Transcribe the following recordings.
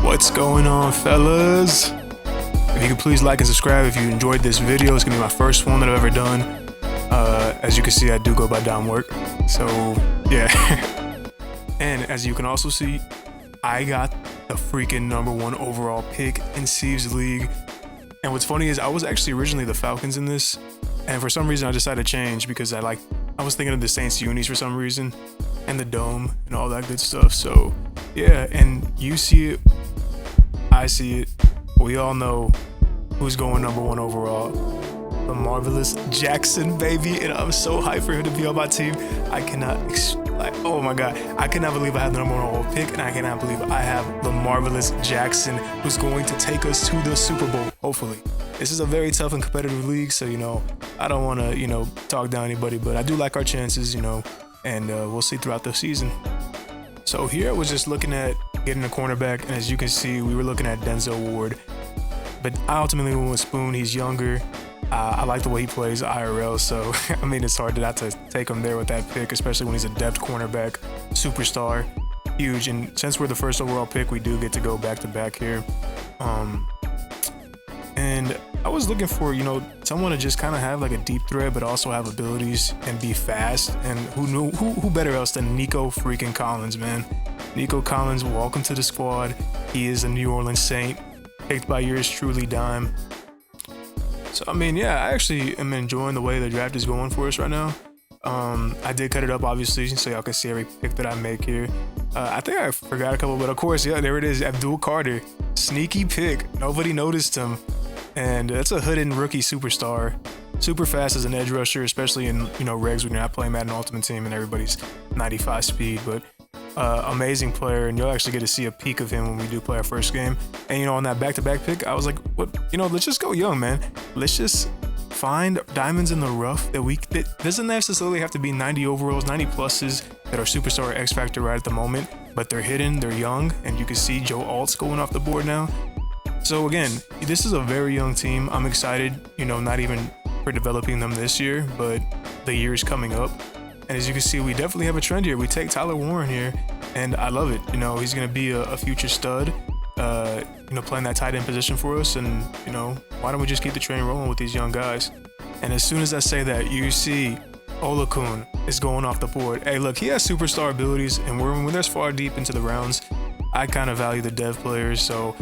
What's going on, fellas? If you could please like and subscribe if you enjoyed this video. It's gonna be my first one that I've ever done. As you can see, I do go by Dom Work, so yeah. And as you can also see, I got the freaking #1 overall pick in Seeves League. And what's funny is I was actually originally the Falcons in this, and for some reason I decided to change because I was thinking of the Saints unis for some reason, and the dome and all that good stuff. So yeah, and you see it, I see it, we all know who's going #1 overall. The marvelous Jackson, baby, and I'm so hyped for him to be on my team. I cannot, oh my god, I cannot believe I have the #1 overall pick, and I cannot believe I have the marvelous Jackson, who's going to take us to the Super Bowl, hopefully. This is a very tough and competitive league, so, I don't want to, talk down anybody, but I do like our chances, and we'll see throughout the season. So here I was just looking at getting a cornerback, and as you can see, we were looking at Denzel Ward, but I ultimately went with Spoon. He's younger. I like the way he plays IRL, so I mean, it's hard not to take him there with that pick, especially when he's a depth cornerback, superstar, huge. And since we're the first overall pick, we do get to go back to back here. And I was looking for, someone to just kind of have like a deep threat, but also have abilities and be fast. And who better else than Nico freaking Collins, man? Nico Collins, welcome to the squad. He is a New Orleans Saint, picked by yours truly, Dime. So, I mean, yeah, I actually am enjoying the way the draft is going for us right now. I did cut it up, obviously, so y'all can see every pick that I make here. I think I forgot a couple, but of course, yeah, there it is, Abdul Carter. Sneaky pick. Nobody noticed him. And that's a hooded rookie superstar. Super fast as an edge rusher, especially in, regs when you're not playing Madden Ultimate Team and everybody's 95 speed, but amazing player, and you'll actually get to see a peek of him when we do play our first game. And on that back-to-back pick, I was like, what, let's just go young, man. Let's just find diamonds in the rough that doesn't necessarily have to be 90 overalls, 90 pluses that are superstar X Factor right at the moment, but they're hidden, they're young, and you can see Joe Alt's going off the board now. So again, this is a very young team. I'm excited, not even for developing them this year, but the years coming up. And as you can see, we definitely have a trend here. We take Tyler Warren here, and I love it. He's going to be a future stud, playing that tight end position for us. And, why don't we just keep the train rolling with these young guys? And as soon as I say that, you see Olakun is going off the board. Hey, look, he has superstar abilities, and when there's far deep into the rounds, I kind of value the dev players. So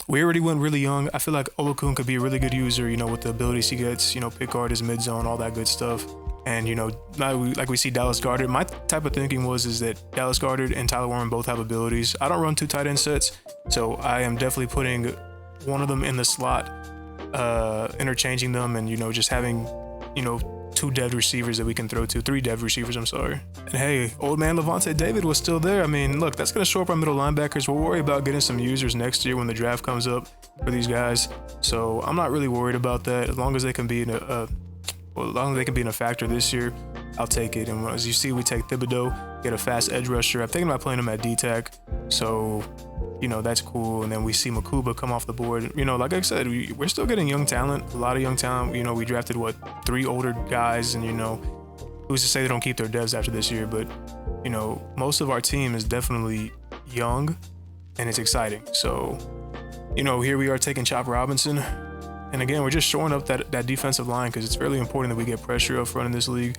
we already went really young. I feel like Olakun could be a really good user, with the abilities he gets, pick guard his mid zone, all that good stuff. And, like we see Dallas Goedert, my type of thinking is that Dallas Goedert and Tyler Warren both have abilities. I don't run 2 tight end sets, so I am definitely putting one of them in the slot, interchanging them, and, just having, 2 dev receivers that we can throw to, 3 dev receivers, I'm sorry. And hey, old man Levante David was still there. I mean, look, that's going to show up our middle linebackers. We'll worry about getting some users next year when the draft comes up for these guys. So I'm not really worried about that. As long as they can be in as long as they can be in a factor this year, I'll take it. And as you see, we take Thibodeau, get a fast edge rusher. I'm thinking about playing him at D-Tac, so, that's cool. And then we see Makuba come off the board. Like I said, we're still getting young talent, a lot of young talent. We drafted, 3 older guys, and, who's to say they don't keep their devs after this year? But, most of our team is definitely young, and it's exciting. So, here we are taking Chop Robinson. And again, we're just showing up that defensive line because it's really important that we get pressure up front in this league,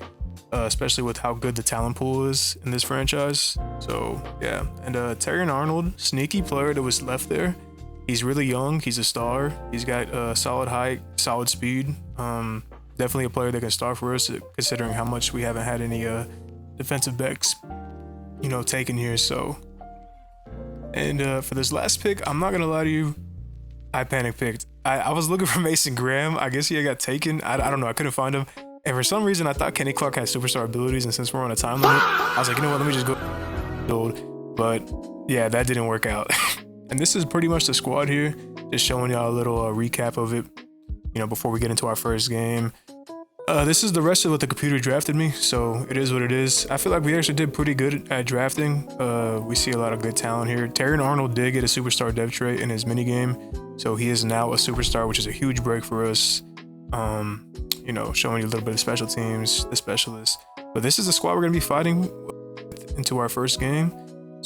especially with how good the talent pool is in this franchise. So yeah, and Terrion Arnold, sneaky player that was left there. He's really young. He's a star. He's got solid height, solid speed. Definitely a player that can start for us, considering how much we haven't had any defensive backs, taken here. So, and for this last pick, I'm not gonna lie to you, I panic picked. I was looking for Mason Graham. I guess he got taken. I don't know. I couldn't find him. And for some reason, I thought Kenny Clark had superstar abilities. And since we're on a time limit, I was like, what? Let me just go. But yeah, that didn't work out. And this is pretty much the squad here. Just showing y'all a little recap of it, before we get into our first game. This is the rest of what the computer drafted me, so it is what it is. I feel like we actually did pretty good at drafting. We see a lot of good talent here. Terrion Arnold did get a superstar dev trait in his minigame, so he is now a superstar, which is a huge break for us. Showing you a little bit of special teams, the specialists. But this is the squad we're going to be fighting into our first game.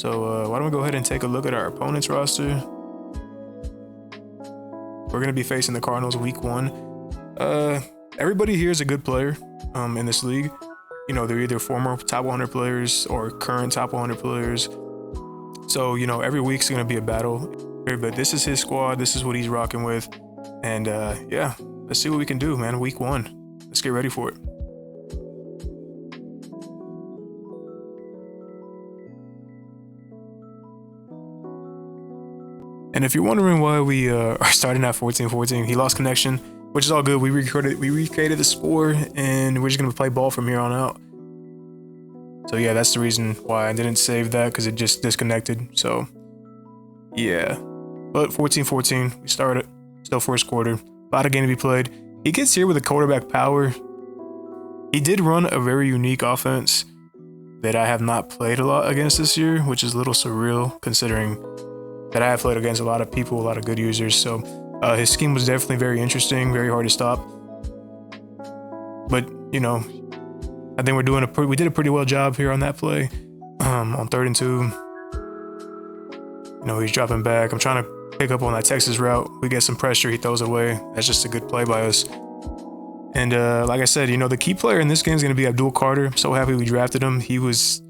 So why don't we go ahead and take a look at our opponent's roster. We're gonna be facing the Cardinals week 1. Everybody here is a good player in this league. You know, they're either former top 100 players or current top 100 players. So, you know, every week's gonna be a battle. But this is his squad. This is what he's rocking with. And yeah, let's see what we can do, man. Week 1. Let's get ready for it. And if you're wondering why we are starting at 14-14, he lost connection, which is all good. We recreated the score, and we're just gonna play ball from here on out. So yeah, that's the reason why I didn't save that, because it just disconnected. So yeah, but 14-14, we started. Still first quarter. A lot of game to be played. He gets here with a quarterback power. He did run a very unique offense that I have not played a lot against this year, which is a little surreal considering that I have played against a lot of people, a lot of good users. So his scheme was definitely very interesting, very hard to stop. But you know, I think we did a pretty well job here on that play. On 3rd and 2, you know, he's dropping back. I'm trying to pick up on that Texas route. We get some pressure, he throws it away. That's just a good play by us. And like I said, you know, the key player in this game is going to be Abdul Carter. I'm so happy we drafted him. He was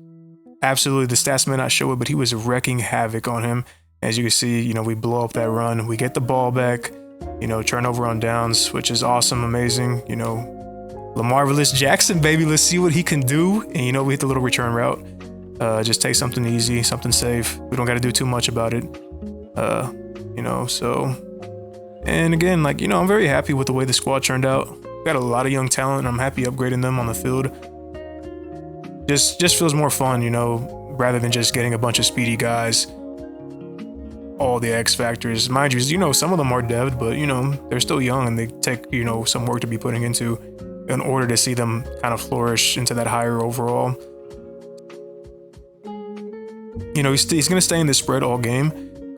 absolutely, the stats may not show it, but he was wrecking havoc on him. As you can see, you know, we blow up that run. We get the ball back, you know, turnover on downs, which is awesome, amazing. You know, LaMarvelous Jackson, baby. Let's see what he can do. And, you know, we hit the little return route. Just take something easy, something safe. We don't got to do too much about it. You know, so. And again, like, you know, I'm very happy with the way the squad turned out. Got a lot of young talent, and I'm happy upgrading them on the field. Just feels more fun, you know, rather than just getting a bunch of speedy guys. All the X factors, mind you know, some of them are dev'd, but you know, they're still young and they take, you know, some work to be putting into in order to see them kind of flourish into that higher overall. You know, he's gonna stay in this spread all game,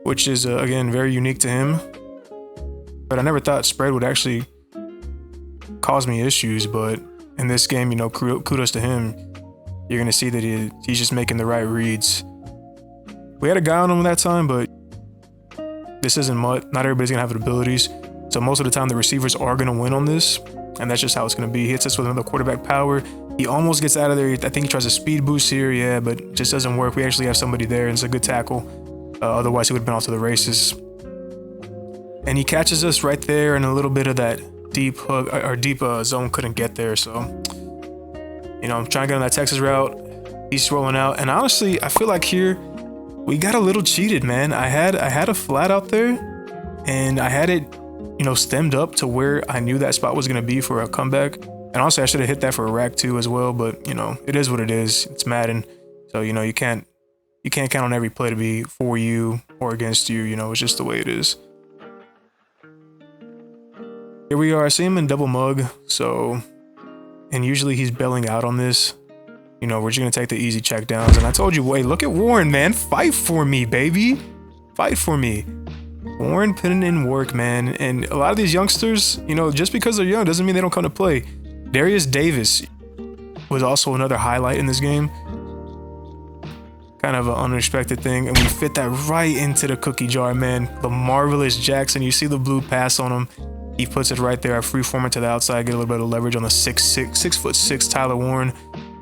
which is again very unique to him. But I never thought spread would actually cause me issues. But in this game, you know, kudos to him. You're gonna see that he's just making the right reads. We had a guy on him that time, but this isn't MUT. Not everybody's gonna have the abilities. So most of the time the receivers are gonna win on this, and that's just how it's gonna be. He hits us with another quarterback power. He almost gets out of there. I think he tries a speed boost here, yeah, but it just doesn't work. We actually have somebody there, and it's a good tackle. Otherwise he would have been off to the races. And he catches us right there, and a little bit of that deep hook, or deep zone couldn't get there. So, you know, I'm trying to get on that Texas route. He's rolling out, and honestly, I feel like here we got a little cheated, man. I had a flat out there, and I had it, you know, stemmed up to where I knew that spot was gonna be for a comeback. And honestly, I should have hit that for a rack too as well. But you know, it is what it is. It's Madden, so you know you can't count on every play to be for you or against you. You know, it's just the way it is. Here we are. I see him in double mug. So, and usually he's bailing out on this. You know, we're just gonna take the easy check downs. And I told you, wait, look at Warren, man. Fight for me, baby. Fight for me. Warren putting in work, man. And a lot of these youngsters, you know, just because they're young doesn't mean they don't come to play. Darius Davis was also another highlight in this game. Kind of an unexpected thing. And we fit that right into the cookie jar, man. The marvelous Jackson. You see the blue pass on him. He puts it right there. I freeform it to the outside, get a little bit of leverage on the 6'6" Tyler Warren.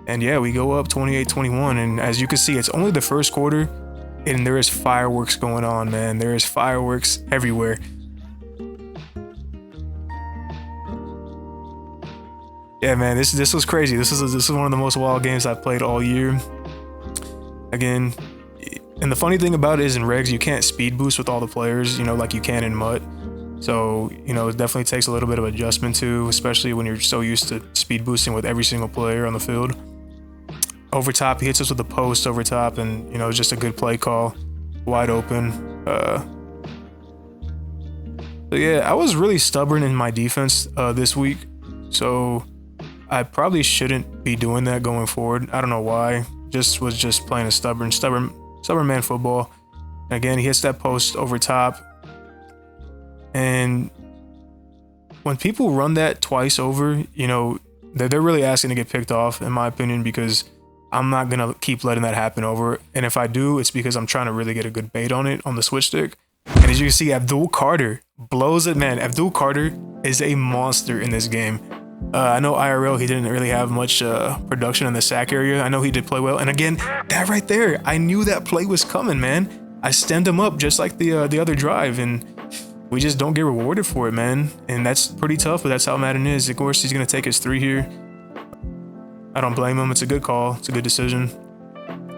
And yeah, we go up 28-21, and as you can see, it's only the first quarter, and there is fireworks going on, man. There is fireworks everywhere. Yeah, man, this was crazy. This is one of the most wild games I've played all year. Again, and the funny thing about it is in regs, you can't speed boost with all the players, you know, like you can in MUT. So, you know, it definitely takes a little bit of adjustment too, especially when you're so used to speed boosting with every single player on the field. Over top, he hits us with a post over top, and you know, just a good play call, wide open. So yeah, I was really stubborn in my defense this week, so I probably shouldn't be doing that going forward. I don't know why. Was just playing a stubborn man football. And again, he hits that post over top, and when people run that twice over, you know, they're really asking to get picked off, in my opinion, because I'm not gonna keep letting that happen over. And if I do, it's because I'm trying to really get a good bait on it on the switch stick. And And as you can see, Abdul Carter blows it, man. Abdul Carter is a monster in this game. I know IRL, he didn't really have much production in the sack area. I know he did play well. And again, that right there, I knew that play was coming, man. I stemmed him up just like the other drive, and we just don't get rewarded for it, man. And that's pretty tough, but that's how Madden is. Of course, he's going to take his 3 here. I don't blame him. It's a good call. It's a good decision.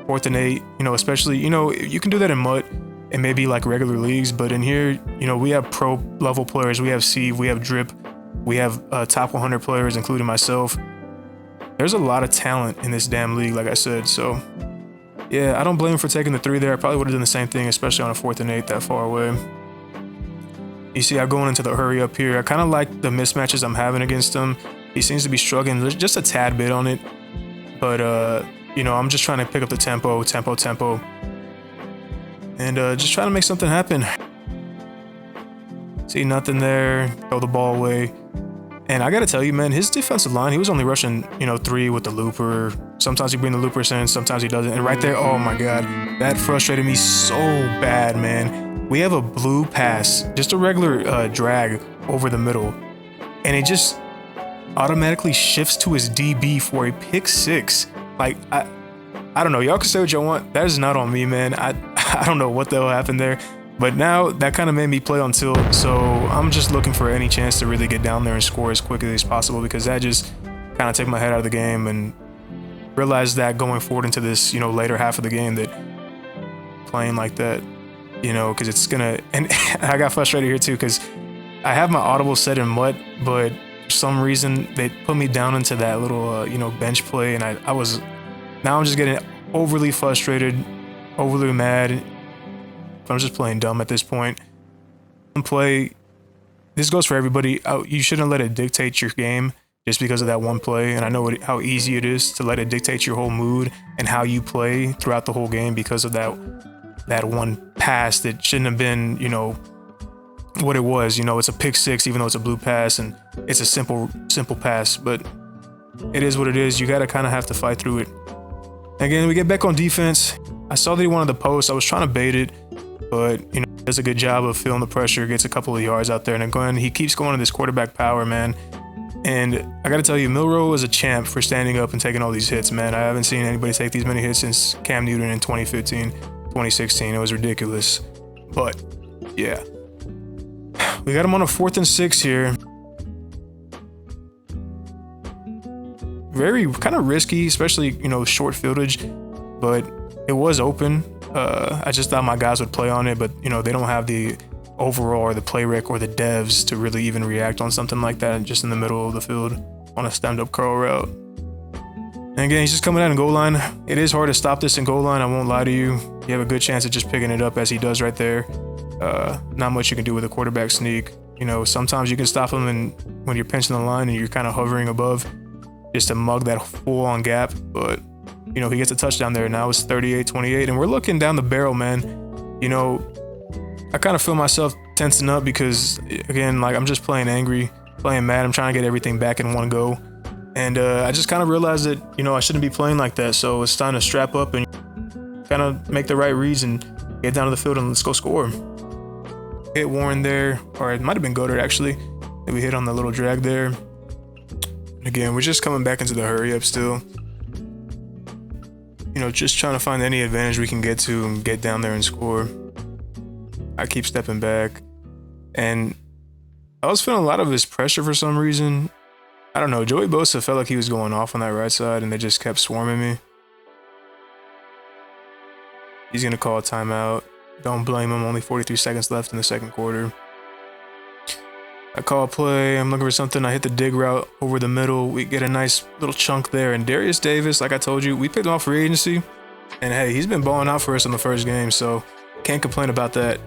4th and 8, you know, especially, you know, you can do that in MUT and maybe like regular leagues, but in here, you know, we have pro level players. We have Seeves, we have Drip. We have top 100 players, including myself. There's a lot of talent in this damn league, like I said. So, yeah, I don't blame him for taking the 3 there. I probably would have done the same thing, especially on a 4th and 8 that far away. You see, I'm going into the hurry up here. I kind of like the mismatches I'm having against him. He seems to be struggling just a tad bit on it. But, you know, I'm just trying to pick up the tempo. And just trying to make something happen. See, nothing there. Throw the ball away. And I gotta tell you, man, his defensive line, he was only rushing, you know, 3 with the looper. Sometimes he bring the loopers in, sometimes he doesn't. And right there, oh my God, that frustrated me so bad, man. We have a blue pass, just a regular drag over the middle. And it just automatically shifts to his DB for a pick 6. Like, I don't know. Y'all can say what y'all want. That is not on me, man. I don't know what the hell happened there. But now that kind of made me play on tilt, so I'm just looking for any chance to really get down there and score as quickly as possible, because that just kind of took my head out of the game, and realized that going forward into this, you know, later half of the game, that playing like that, you know, because it's gonna, and I got frustrated here too, because I have my audible set in MUT, but for some reason they put me down into that little, you know, bench play, and now I'm just getting overly frustrated, overly mad. I'm just playing dumb at this point. This goes for everybody. You shouldn't let it dictate your game just because of that one play. And I know how easy it is to let it dictate your whole mood and how you play throughout the whole game because of that one pass that shouldn't have been, you know, what it was. You know, it's a pick 6, even though it's a blue pass, and it's a simple pass, but it is what it is. You got to kind of have to fight through it. Again, we get back on defense. I saw that he wanted the post. I was trying to bait it, but, you know, does a good job of feeling the pressure, gets a couple of yards out there, and then he keeps going to this quarterback power, man. And I got to tell you, Milroe is a champ for standing up and taking all these hits, man. I haven't seen anybody take these many hits since Cam Newton in 2015, 2016. It was ridiculous. But, yeah. We got him on a 4th and 6 here. Very kind of risky, especially, you know, short fieldage, but it was open. I just thought my guys would play on it, but, you know, they don't have the overall or the play rec or the devs to really even react on something like that just in the middle of the field on a stand-up curl route. And again, he's just coming out in goal line. It is hard to stop this in goal line, I won't lie to you. You have a good chance of just picking it up as he does right there. Not much you can do with a quarterback sneak. You know, sometimes you can stop him when you're pinching the line and you're kind of hovering above just to mug that full-on gap, but you know, he gets a touchdown there. Now it's 38-28, and we're looking down the barrel, man. You know, I kind of feel myself tensing up because, again, like, I'm just playing angry, playing mad. I'm trying to get everything back in one go. And I just kind of realized that, you know, I shouldn't be playing like that. So it's time to strap up and kind of make the right reads and get down to the field and let's go score. Hit Warren there, or it might have been Goddard, actually, that we hit on the little drag there. And again, we're just coming back into the hurry up still. You know, just trying to find any advantage we can get to and get down there and score. I keep stepping back. And I was feeling a lot of his pressure for some reason. I don't know. Joey Bosa felt like he was going off on that right side, and they just kept swarming me. He's going to call a timeout. Don't blame him. Only 43 seconds left in the second quarter. I call a play. I'm looking for something. I hit the dig route over the middle. We get a nice little chunk there. And Darius Davis, like I told you, we picked him off free agency. And hey, he's been balling out for us in the first game, so can't complain about that.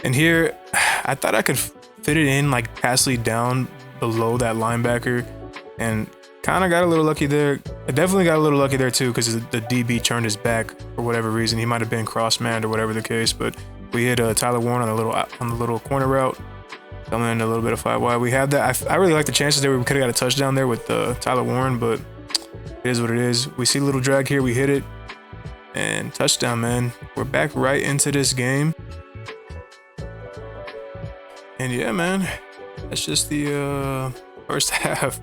And here, I thought I could fit it in, like, pass lead down below that linebacker. And kind of got a little lucky there. I definitely got a little lucky there too, because the DB turned his back for whatever reason. He might have been cross-manned or whatever the case. But we hit Tyler Warren on the little corner route. Coming in a little bit of 5 wide. We have that. I really like the chances there. We could have got a touchdown there with Tyler Warren, but it is what it is. We see a little drag here. We hit it. And touchdown, man. We're back right into this game. And yeah, man, that's just the first half.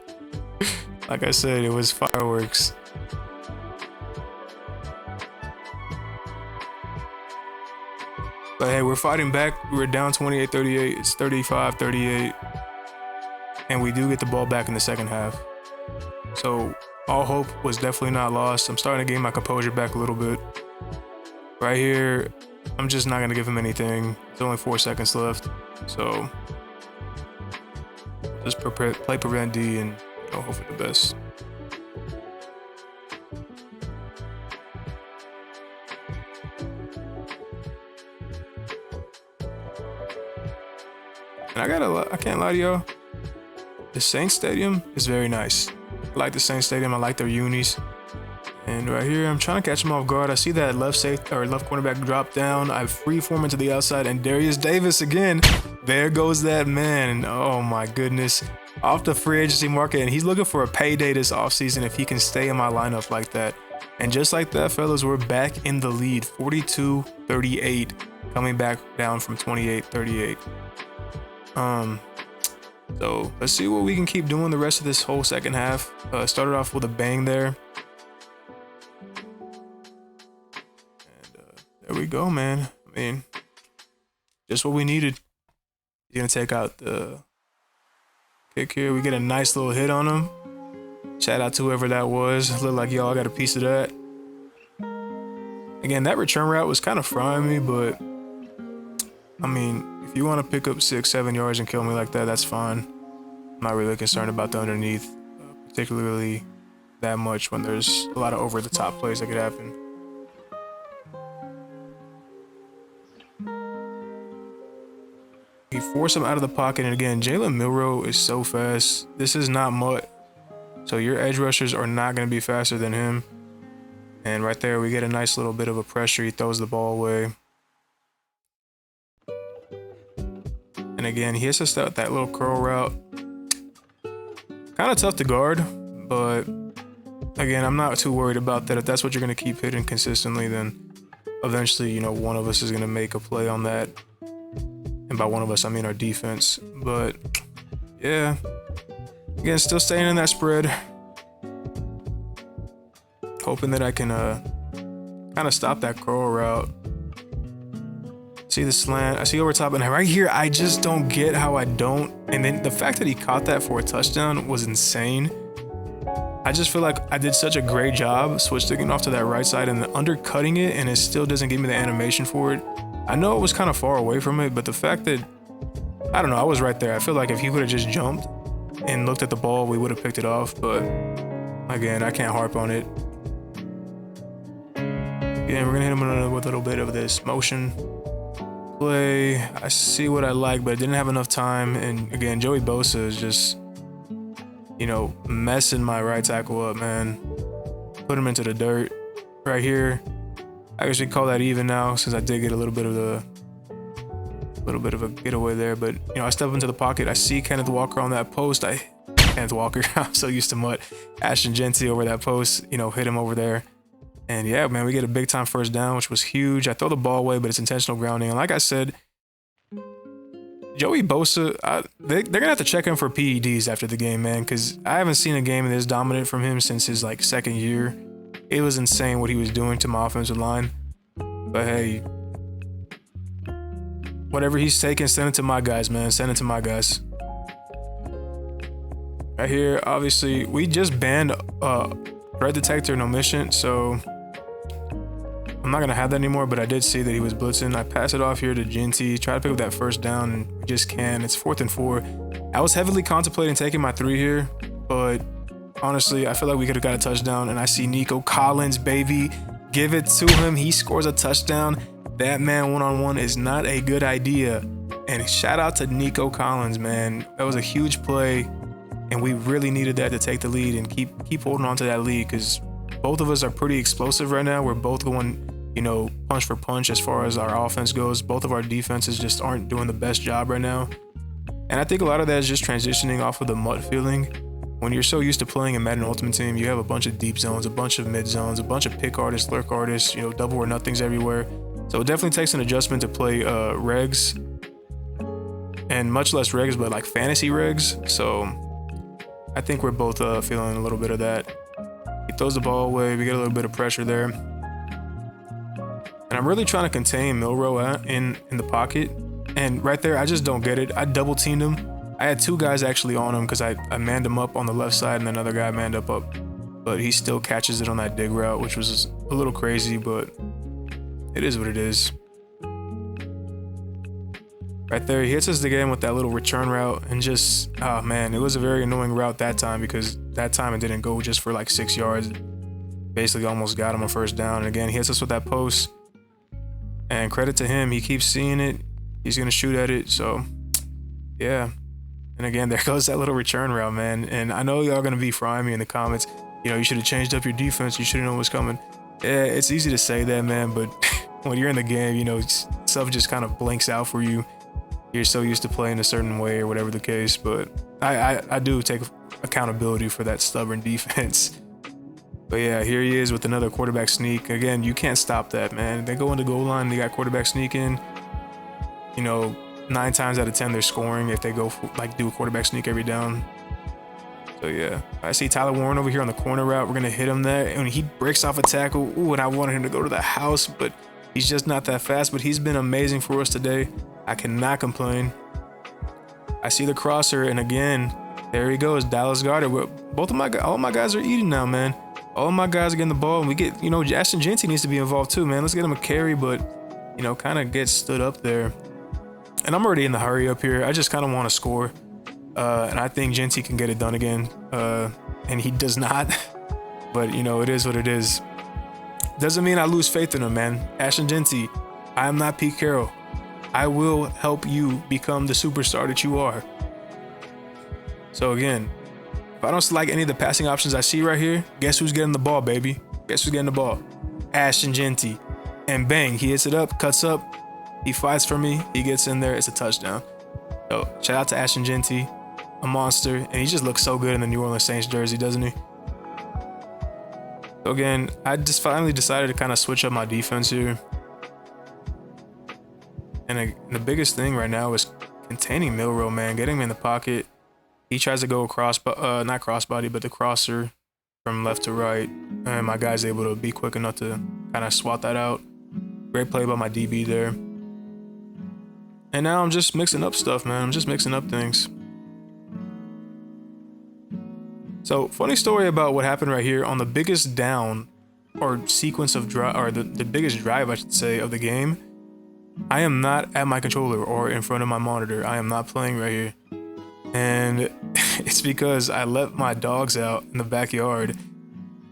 Like I said, it was fireworks. But hey, we're fighting back. We're down 28-38. It's 35-38. And we do get the ball back in the second half. So all hope was definitely not lost. I'm starting to gain my composure back a little bit. Right here, I'm just not going to give him anything. There's only 4 seconds left. So just play prevent D and hope for the best. And I can't lie to y'all. The Saints Stadium is very nice. I like the Saints Stadium. I like their unis. And right here, I'm trying to catch him off guard. I see that left cornerback drop down. I freeform into the outside, and Darius Davis again. There goes that man. Oh my goodness. Off the free agency market, and he's looking for a payday this offseason if he can stay in my lineup like that. And just like that, fellas, we're back in the lead. 42-38, coming back down from 28-38. So let's see what we can keep doing the rest of this whole second half. Started off with a bang there. And there we go, man. I mean, just what we needed. He's gonna take out the kick here. We get a nice little hit on him. Shout out to whoever that was. Looked like y'all got a piece of that. Again, that return route was kind of frying me, but I mean, if you want to pick up 6-7 yards and kill me like that, that's fine. I'm not really concerned about the underneath, particularly that much when there's a lot of over-the-top plays that could happen. He forced him out of the pocket, and again, Jalen Milroe is so fast. This is not Mutt, so your edge rushers are not going to be faster than him. And right there, we get a nice little bit of a pressure. He throws the ball away. And again, he hits us out that little curl route. Kind of tough to guard, but again, I'm not too worried about that. If that's what you're going to keep hitting consistently, then eventually, one of us is going to make a play on that. And by one of us, I mean our defense. But yeah, again, still staying in that spread. Hoping that I can kind of stop that curl route. See the slant, I see over top, and right here, I just don't get how I don't. And then the fact that he caught that for a touchdown was insane. I just feel like I did such a great job switch sticking off to that right side and undercutting it, and it still doesn't give me the animation for it. I know it was kind of far away from it, but the fact that, I don't know, I was right there. I feel like if he would have just jumped and looked at the ball, we would have picked it off, but again, I can't harp on it. Again, we're gonna hit him with a little bit of this motion play. I see what I like, but I didn't have enough time. And again, Joey Bosa is just, messing my right tackle up, man. Put him into the dirt right here. I actually call that even now, since I did get a little bit of a getaway there. But I step into the pocket. I see Kenneth Walker on that post. Kenneth Walker. I'm so used to Mutt. Ashton Genty over that post. Hit him over there. And yeah, man, we get a big time first down, which was huge. I throw the ball away, but it's intentional grounding. And like I said, Joey Bosa, they're going to have to check him for PEDs after the game, man, because I haven't seen a game this dominant from him since his second year. It was insane what he was doing to my offensive line. But hey, whatever he's taking, send it to my guys, man. Send it to my guys. Right here, obviously, we just banned threat detector and omission, so I'm not going to have that anymore, but I did see that he was blitzing. I pass it off here to Genty, try to pick up that first down, and we just can. It's 4th and 4. I was heavily contemplating taking my 3 here, but honestly, I feel like we could have got a touchdown, and I see Nico Collins, baby. Give it to him. He scores a touchdown. That man one-on-one is not a good idea. And shout out to Nico Collins, man. That was a huge play, and we really needed that to take the lead and keep holding on to that lead, because both of us are pretty explosive right now. We're both going, punch for punch as far as our offense goes. Both of our defenses just aren't doing the best job right now. And I think a lot of that is just transitioning off of the Mutt feeling. When you're so used to playing in Madden Ultimate Team, you have a bunch of deep zones, a bunch of mid zones, a bunch of pick artists, lurk artists, double or nothings everywhere. So it definitely takes an adjustment to play regs. and much less regs, but like fantasy regs. So I think we're both feeling a little bit of that. He throws the ball away. We get a little bit of pressure there. And I'm really trying to contain Milrow in the pocket. And right there, I just don't get it. I double teamed him. I had two guys actually on him because I manned him up on the left side and another guy manned up. But he still catches it on that dig route, which was a little crazy, but it is what it is. Right there, he hits us again with that little return route and just, oh man, it was a very annoying route that time because that time it didn't go just for like 6 yards. Basically almost got him a first down. And again, he hits us with that post. And credit to him, he keeps seeing it. He's going to shoot at it, so yeah. And again, there goes that little return route, man. And I know y'all going to be frying me in the comments. You know, you should have changed up your defense. You should have known what's coming. Yeah, it's easy to say that, man, but when you're in the game, you know, stuff just kind of blanks out for you. You're so used to playing a certain way or whatever the case, but I do take accountability for that stubborn defense. But yeah, here he is with another quarterback sneak. Again, you can't stop that, man. They go into goal line, they got quarterback sneak in. You know, 9 times out of 10 they're scoring if they go for, like, do a quarterback sneak every down. So yeah, I see Tyler Warren over here on the corner route. We're gonna hit him there, and he breaks off a tackle. Ooh, and I wanted him to go to the house, but he's just not that fast. But he's been amazing for us today. I cannot complain. I see the crosser, and again, there he goes, Dallas Goedert. All of my guys are eating now, man. All of my guys are getting the ball, and we get, you know, Ashton Jeanty needs to be involved too, man. Let's get him a carry, but you know, kind of get stood up there. And I'm already in the hurry up here. I just kind of want to score. And I think Jeanty can get it done again. And he does not. But, you know, it is what it is. Doesn't mean I lose faith in him, man. Ashton Jeanty, I am not Pete Carroll. I will help you become the superstar that you are. So, again, if I don't select any of the passing options I see right here, guess who's getting the ball, baby? Guess who's getting the ball? Ashton Jeanty. And bang, he hits it up, cuts up. He fights for me. He gets in there. It's a touchdown. So shout out to Ashton Jeanty, a monster, and he just looks so good in the New Orleans Saints jersey, doesn't he? So again, I just finally decided to kind of switch up my defense here. And the biggest thing right now is containing Milrow, man, getting him in the pocket. He tries to go across, not crossbody, but the crosser from left to right, and my guy's able to be quick enough to kind of swat that out. Great play by my DB there. And now I'm just mixing up stuff, man. I'm just mixing up things. So, funny story about what happened right here on the biggest down or sequence of drive, or the biggest drive, I should say, of the game. I am not at my controller or in front of my monitor. I am not playing right here. And it's because I let my dogs out in the backyard,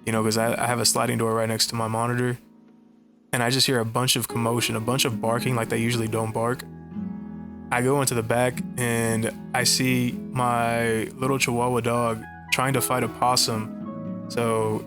you know, because I have a sliding door right next to my monitor. And I just hear a bunch of commotion, a bunch of barking like they usually don't bark. I go into the back and I see my little Chihuahua dog trying to fight a possum. So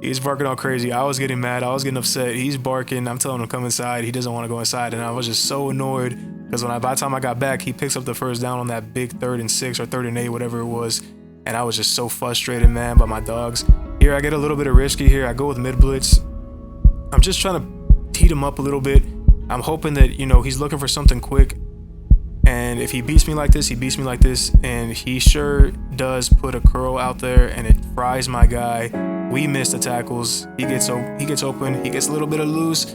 he's barking all crazy. I was getting mad. I was getting upset. He's barking. I'm telling him to come inside. He doesn't want to go inside. And I was just so annoyed because by the time I got back, he picks up the first down on that big 3rd and 6 or 3rd and 8, whatever it was. And I was just so frustrated, man, by my dogs. Here, I get a little bit of risky here. I go with mid blitz. I'm just trying to heat him up a little bit. I'm hoping that, you know, he's looking for something quick. And if he beats me like this, he beats me like this. And he sure does put a curl out there and it fries my guy. We miss the tackles. He gets open. He gets a little bit of loose.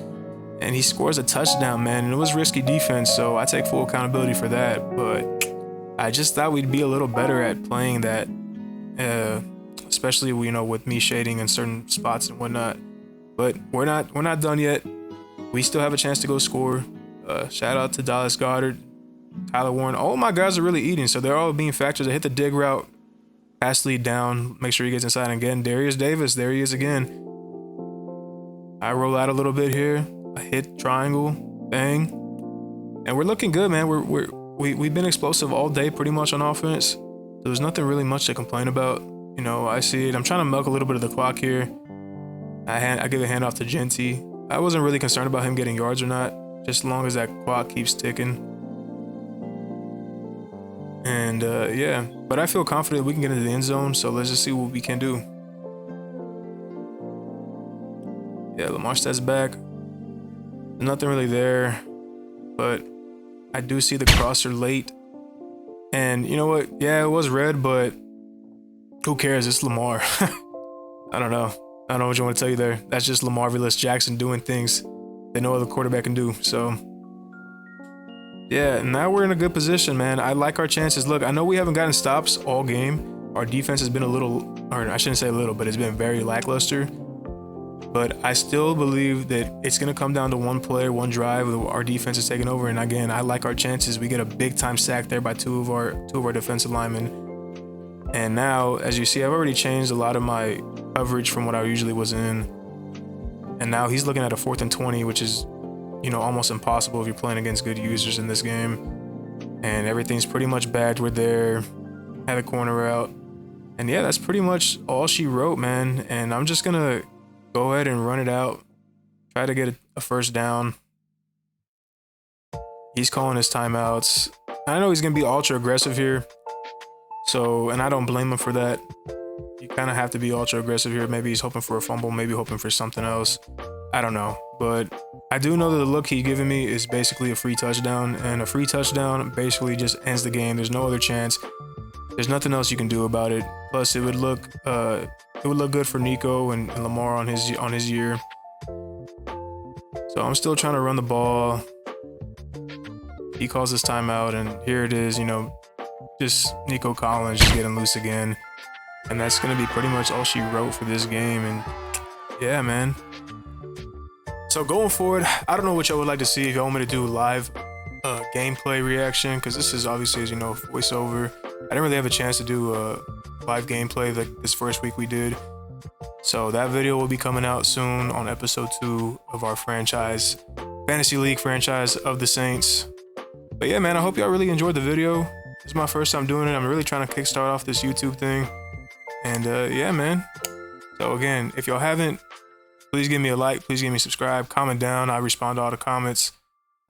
And he scores a touchdown, man. And it was risky defense, so I take full accountability for that. But I just thought we'd be a little better at playing that. Especially, you know, with me shading in certain spots and whatnot. But we're not done yet. We still have a chance to go score. Shout out to Dallas Goedert, Tyler Warren. All of my guys are really eating, so they're all being factors. I hit the dig route, pass lead down, make sure he gets inside. And again, Darius Davis, there he is again. I roll out a little bit here. I hit triangle, bang, and we're looking good, man. We've been explosive all day, pretty much on offense. So there's nothing really much to complain about. You know, I see it. I'm trying to milk a little bit of the clock here. I give a handoff to Jeanty. I wasn't really concerned about him getting yards or not, just as long as that clock keeps ticking. And yeah, but I feel confident we can get into the end zone, so let's just see what we can do. Yeah, Lamar Stead's back. Nothing really there, but I do see the crosser late. And you know what? Yeah, it was red, but who cares? It's Lamar. I don't know. I don't know what you want to tell you there. That's just Lamarvillous Jackson doing things that no other quarterback can do. So, yeah, now we're in a good position, man. I like our chances. Look, I know we haven't gotten stops all game. Our defense has been a little, or I shouldn't say a little, but it's been very lackluster. But I still believe that it's going to come down to one play, one drive. Our defense is taking over. And again, I like our chances. We get a big time sack there by two of our defensive linemen. And now, as you see, I've already changed a lot of my coverage from what I usually was in. And now he's looking at a 4th and 20, which is, you know, almost impossible if you're playing against good users in this game. And everything's pretty much bagged. We're there. Had a corner out. And yeah, that's pretty much all she wrote, man. And I'm just going to go ahead and run it out. Try to get a first down. He's calling his timeouts. I know he's going to be ultra aggressive here. So, and I don't blame him for that. You kind of have to be ultra aggressive here. Maybe he's hoping for a fumble, maybe hoping for something else. I don't know. But I do know that the look he's giving me is basically a free touchdown. And a free touchdown basically just ends the game. There's no other chance. There's nothing else you can do about it. Plus, it would look good for Nico and Lamar on his year. So I'm still trying to run the ball. He calls his timeout, and here it is, you know, just Nico Collins just getting loose again. And that's going to be pretty much all she wrote for this game. And yeah, man. So going forward, I don't know what y'all would like to see. If y'all want me to do live gameplay reaction, because this is obviously, as you know, voiceover. I didn't really have a chance to do live gameplay like this first week we did. So that video will be coming out soon on episode 2 of our franchise, Fantasy League franchise of the Saints. But yeah, man, I hope y'all really enjoyed the video. This is my first time doing it. I'm really trying to kickstart off this YouTube thing. And yeah, man. So again, if y'all haven't, please give me a like, please give me a subscribe, comment down. I respond to all the comments.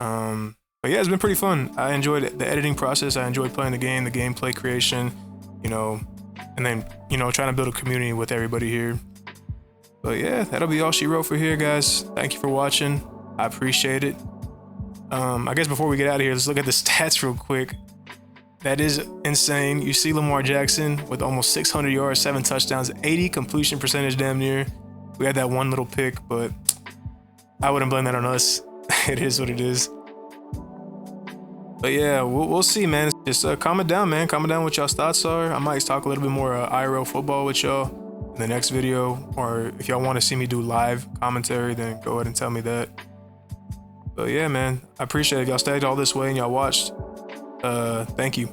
But yeah, it's been pretty fun. I enjoyed the editing process. I enjoyed playing the game, the gameplay creation, you know, and then, you know, trying to build a community with everybody here. But yeah, that'll be all she wrote for here, guys. Thank you for watching. I appreciate it. I guess before we get out of here, let's look at the stats real quick. That is insane. You see Lamar Jackson with almost 600 yards, 7 touchdowns, 80 completion percentage damn near. We had that one little pick, but I wouldn't blame that on us. It is what it is. But yeah, we'll see, man. Just comment down, man. Comment down what y'all's thoughts are. I might talk a little bit more IRL football with y'all in the next video. Or if y'all want to see me do live commentary, then go ahead and tell me that. But yeah, man, I appreciate it. Y'all stayed all this way and y'all watched. Thank you.